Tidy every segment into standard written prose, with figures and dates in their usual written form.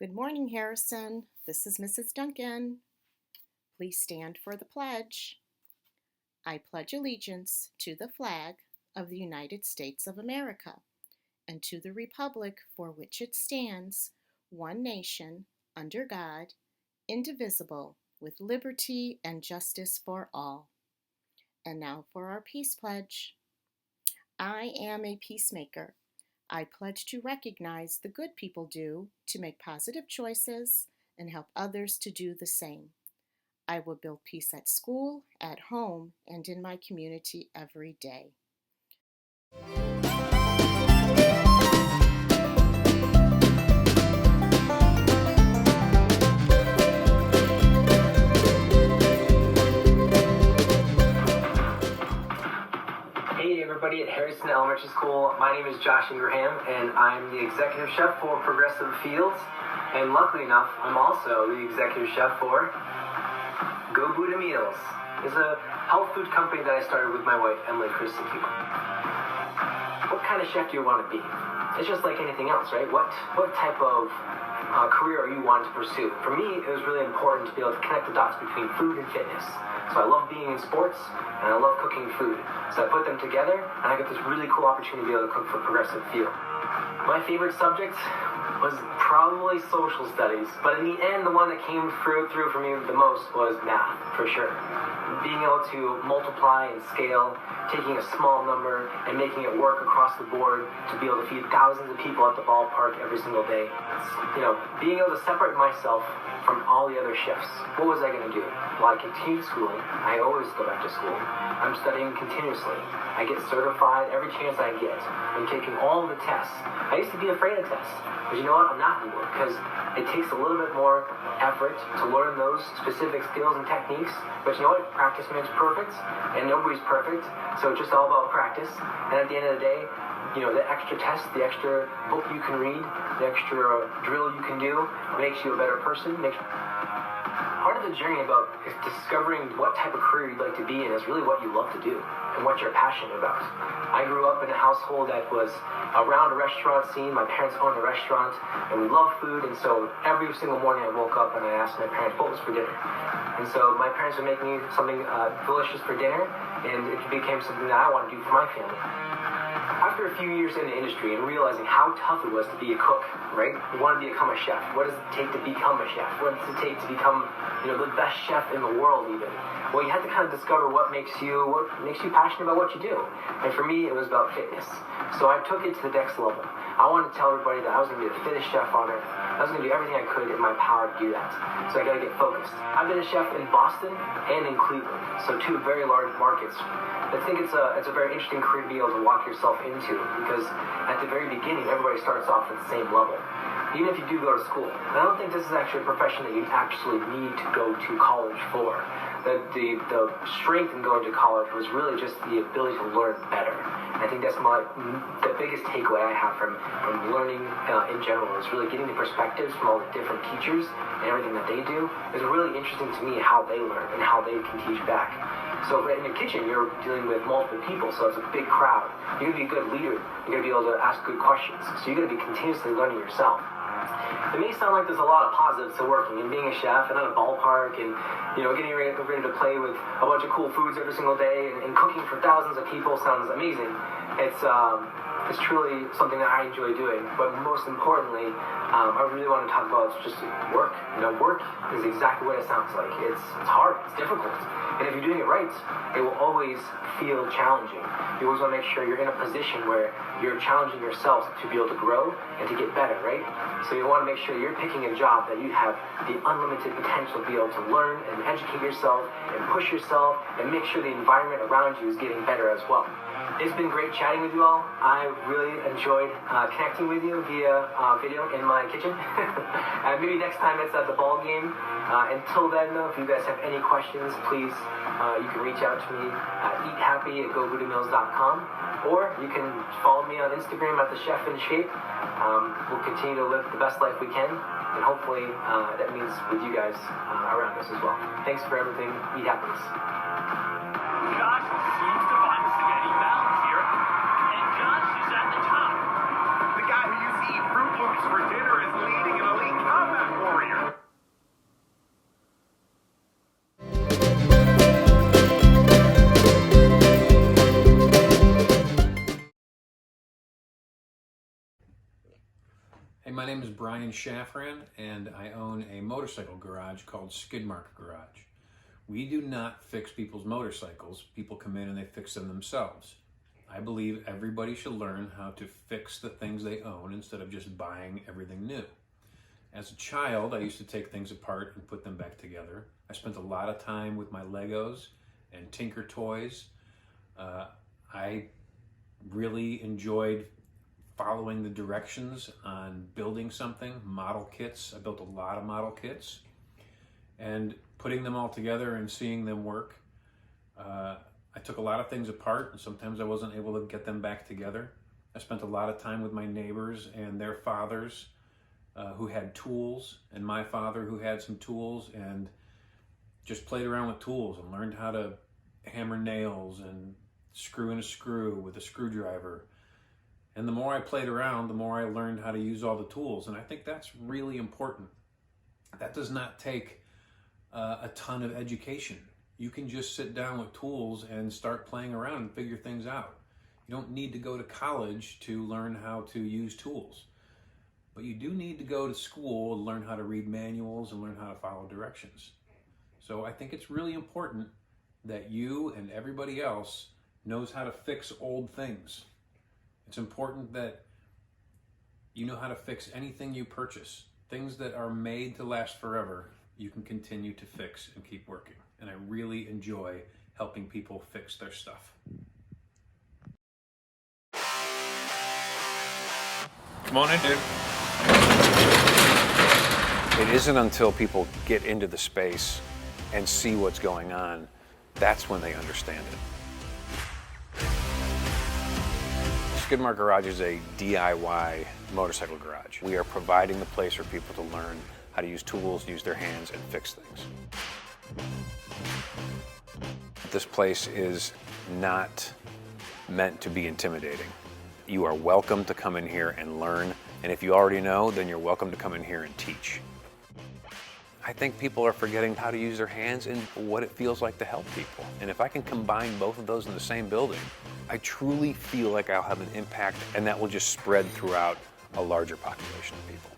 Good morning, Harrison. This is Mrs. Duncan. Please stand for the pledge. I pledge allegiance to the flag of the United States of America and to the republic for which it stands, one nation, under God, indivisible, with liberty and justice for all. And now for our peace pledge. I am a peacemaker. I pledge to recognize the good people do to make positive choices and help others to do the same. I will build peace at school, at home, and in my community every day. Hey everybody at Harrison Elementary School, my name is Joshua Ingraham and I'm the executive chef for Progressive Fields, and luckily enough I'm also the executive chef for GoBuddha Meals. It's a health food company that I started with my wife Emily Christie. What kind of chef do you want to be? It's just like anything else, right? What type of career are you wanting to pursue? For me, it was really important to be able to connect the dots between food and fitness. So I love being in sports, and I love cooking food. So I put them together, and I got this really cool opportunity to be able to cook for Progressive Field. My favorite subject was probably social studies, but in the end, the one that came through for me the most was math, for sure. Being able to multiply and scale, taking a small number and making it work across the board to be able to feed thousands of people at the ballpark every single day. Being able to separate myself from all the other chefs. What was I going to do? Well, I continued schooling. I always go back to school. I'm studying continuously. I get certified every chance I get. I'm taking all the tests. I used to be afraid of tests, but you know what? I'm not anymore, because it takes a little bit more effort to learn those specific skills and techniques. But you know what? Practice makes perfect, and nobody's perfect, so it's just all about practice. And at the end of the day, the extra test, the extra book you can read, the extra drill you can do makes you a better person. Part of the journey is discovering what type of career you'd like to be in is really what you love to do and what you're passionate about. I grew up in a household that was around a restaurant scene. My parents owned a restaurant, and we love food, and so every single morning I woke up and I asked my parents what was for dinner. And so my parents would make me something delicious for dinner, and it became something that I want to do for my family. After a few years in the industry and realizing how tough it was to be a cook, right? You want to become a chef. What does it take to become a chef? What does it take to become, the best chef in the world even? Well, you have to kind of discover what makes you passionate about what you do. And for me, it was about fitness. So I took it to the next level. I wanted to tell everybody that I was going to be the fittest chef on earth. I was going to do everything I could in my power to do that. So I got to get focused. I've been a chef in Boston and in Cleveland, so two very large markets. I think it's a very interesting career to be able to walk yourself into, because at the very beginning, everybody starts off at the same level. Even if you do go to school. And I don't think this is actually a profession that you actually need to go to college for. The strength in going to college was really just the ability to learn better. And I think that's the biggest takeaway I have from learning in general, is really getting the perspectives from all the different teachers and everything that they do. Is really interesting to me how they learn and how they can teach back. So in the kitchen, you're dealing with multiple people, so it's a big crowd. You're going to be a good leader. You're going to be able to ask good questions. So you're going to be continuously learning yourself. It may sound like there's a lot of positives to working and being a chef and at a ballpark and, getting ready to play with a bunch of cool foods every single day and cooking for thousands of people sounds amazing. It's truly something that I enjoy doing. But most importantly, I really want to talk about just work. Work is exactly what it sounds like. It's hard. It's difficult. And if you're doing it right, it will always feel challenging. You always want to make sure you're in a position where you're challenging yourself to be able to grow and to get better, right? So you want to make sure you're picking a job that you have the unlimited potential to be able to learn and educate yourself and push yourself and make sure the environment around you is getting better as well. It's been great chatting with you all. I really enjoyed connecting with you via video in my kitchen. And maybe next time it's at the ball game. Until then, though, if you guys have any questions, please, you can reach out to me at eathappy@gobuddhamills.com, or you can follow me on Instagram at the Chef in Shape. We'll continue to live the best life we can, and hopefully that means with you guys around us as well. Thanks for everything. Eat happiness. Josh seems to find a steady balance here, and Josh is at the top. The guy who used to eat Fruit Loops for dinner is leading an elite comeback. Hey, my name is Brian Schaffran, and I own a motorcycle garage called Skidmark Garage. We do not fix people's motorcycles. People come in and they fix them themselves. I believe everybody should learn how to fix the things they own instead of just buying everything new. As a child, I used to take things apart and put them back together. I spent a lot of time with my Legos and Tinker toys. I really enjoyed following the directions on building something, model kits. I built a lot of model kits, and putting them all together and seeing them work. I took a lot of things apart, and sometimes I wasn't able to get them back together. I spent a lot of time with my neighbors and their fathers who had tools, and my father who had some tools, and just played around with tools and learned how to hammer nails and screw in a screw with a screwdriver. And the more I played around, the more I learned how to use all the tools. And I think that's really important. That does not take a ton of education. You can just sit down with tools and start playing around and figure things out. You don't need to go to college to learn how to use tools. But you do need to go to school and learn how to read manuals and learn how to follow directions. So I think it's really important that you and everybody else knows how to fix old things. It's important that you know how to fix anything you purchase. Things that are made to last forever, you can continue to fix and keep working. And I really enjoy helping people fix their stuff. Come on in, dude. It isn't until people get into the space and see what's going on, that's when they understand it. Skidmark Garage is a DIY motorcycle garage. We are providing the place for people to learn how to use tools, use their hands, and fix things. This place is not meant to be intimidating. You are welcome to come in here and learn, and if you already know, then you're welcome to come in here and teach. I think people are forgetting how to use their hands and what it feels like to help people. And if I can combine both of those in the same building, I truly feel like I'll have an impact, and that will just spread throughout a larger population of people.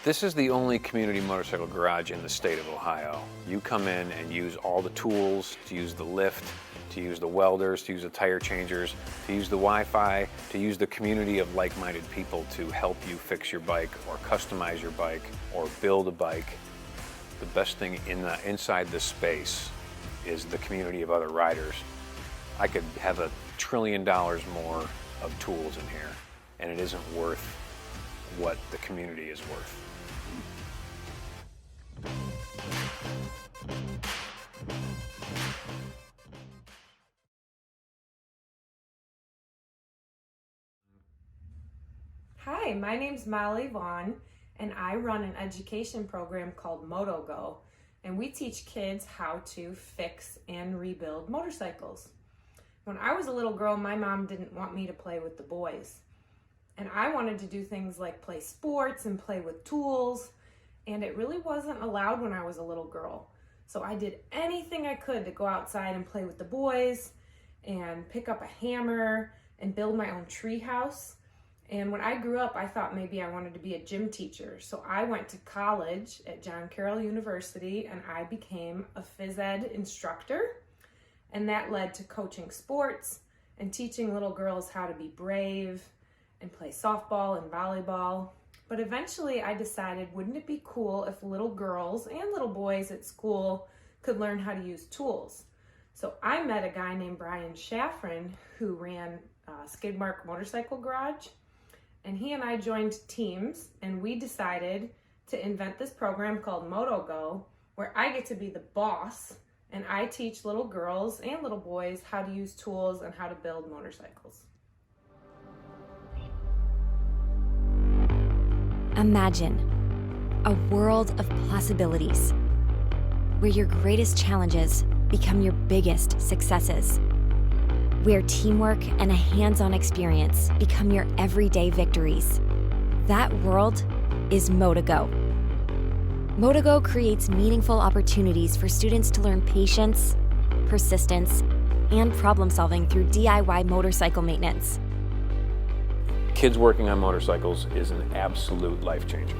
This is the only community motorcycle garage in the state of Ohio. You come in and use all the tools, to use the lift, to use the welders, to use the tire changers, to use the Wi-Fi, to use the community of like-minded people to help you fix your bike or customize your bike or build a bike. The best thing inside this space is the community of other riders. I could have $1 trillion more of tools in here, and it isn't worth what the community is worth. Hi, my name's Molly Vaughn, and I run an education program called MotoGo, and we teach kids how to fix and rebuild motorcycles. When I was a little girl, my mom didn't want me to play with the boys, and I wanted to do things like play sports and play with tools, and it really wasn't allowed when I was a little girl. So I did anything I could to go outside and play with the boys and pick up a hammer and build my own tree house. And when I grew up, I thought maybe I wanted to be a gym teacher. So I went to college at John Carroll University, and I became a phys ed instructor. And that led to coaching sports and teaching little girls how to be brave and play softball and volleyball. But eventually I decided, wouldn't it be cool if little girls and little boys at school could learn how to use tools? So I met a guy named Brian Schaffran who ran Skidmark Motorcycle Garage. And he and I joined teams, and we decided to invent this program called MotoGo, where I get to be the boss, and I teach little girls and little boys how to use tools and how to build motorcycles. Imagine a world of possibilities where your greatest challenges become your biggest successes, where teamwork and a hands-on experience become your everyday victories. That world is MotoGo. MotoGo creates meaningful opportunities for students to learn patience, persistence, and problem-solving through DIY motorcycle maintenance. kids working on motorcycles is an absolute life changer.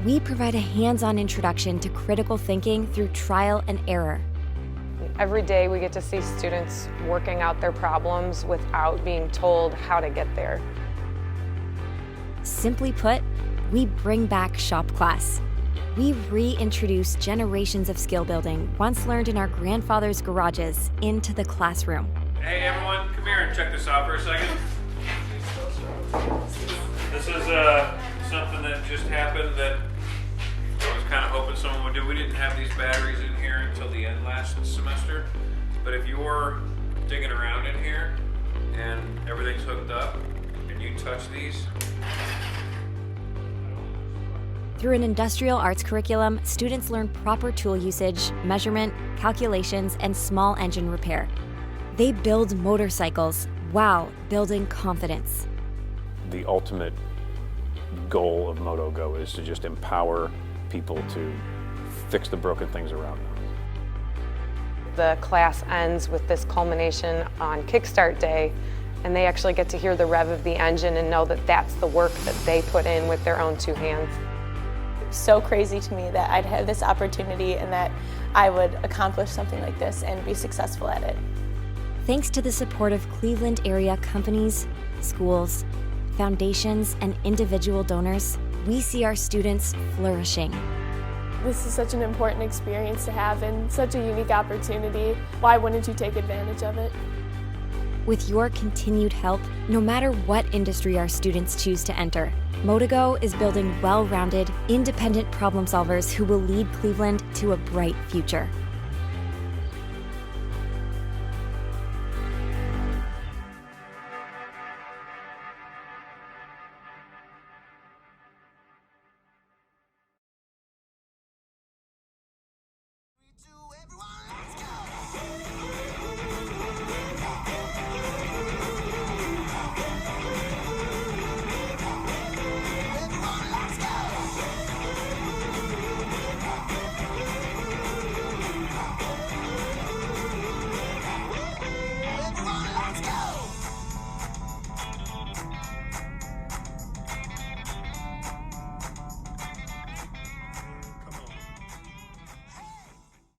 We provide a hands-on introduction to critical thinking through trial and error. Every day we get to see students working out their problems without being told how to get there. Simply put, we bring back shop class. We reintroduce generations of skill building once learned in our grandfathers' garages into the classroom. Hey everyone, come here and check this out for a second. This is something that just happened that I was kind of hoping someone would do. We didn't have these batteries in here until the end last semester, but if you're digging around in here and everything's hooked up and you touch these. Through an industrial arts curriculum, students learn proper tool usage, measurement, calculations, and small engine repair. They build motorcycles while building confidence. The ultimate goal of MotoGo is to just empower people to fix the broken things around them. The class ends with this culmination on Kickstart Day, and they actually get to hear the rev of the engine and know that that's the work that they put in with their own two hands. So crazy to me that I'd have this opportunity and that I would accomplish something like this and be successful at it. Thanks to the support of Cleveland area companies, schools, foundations, and individual donors, we see our students flourishing. This is such an important experience to have and such a unique opportunity. Why wouldn't you take advantage of it? With your continued help, no matter what industry our students choose to enter, MotoGo is building well-rounded, independent problem solvers who will lead Cleveland to a bright future.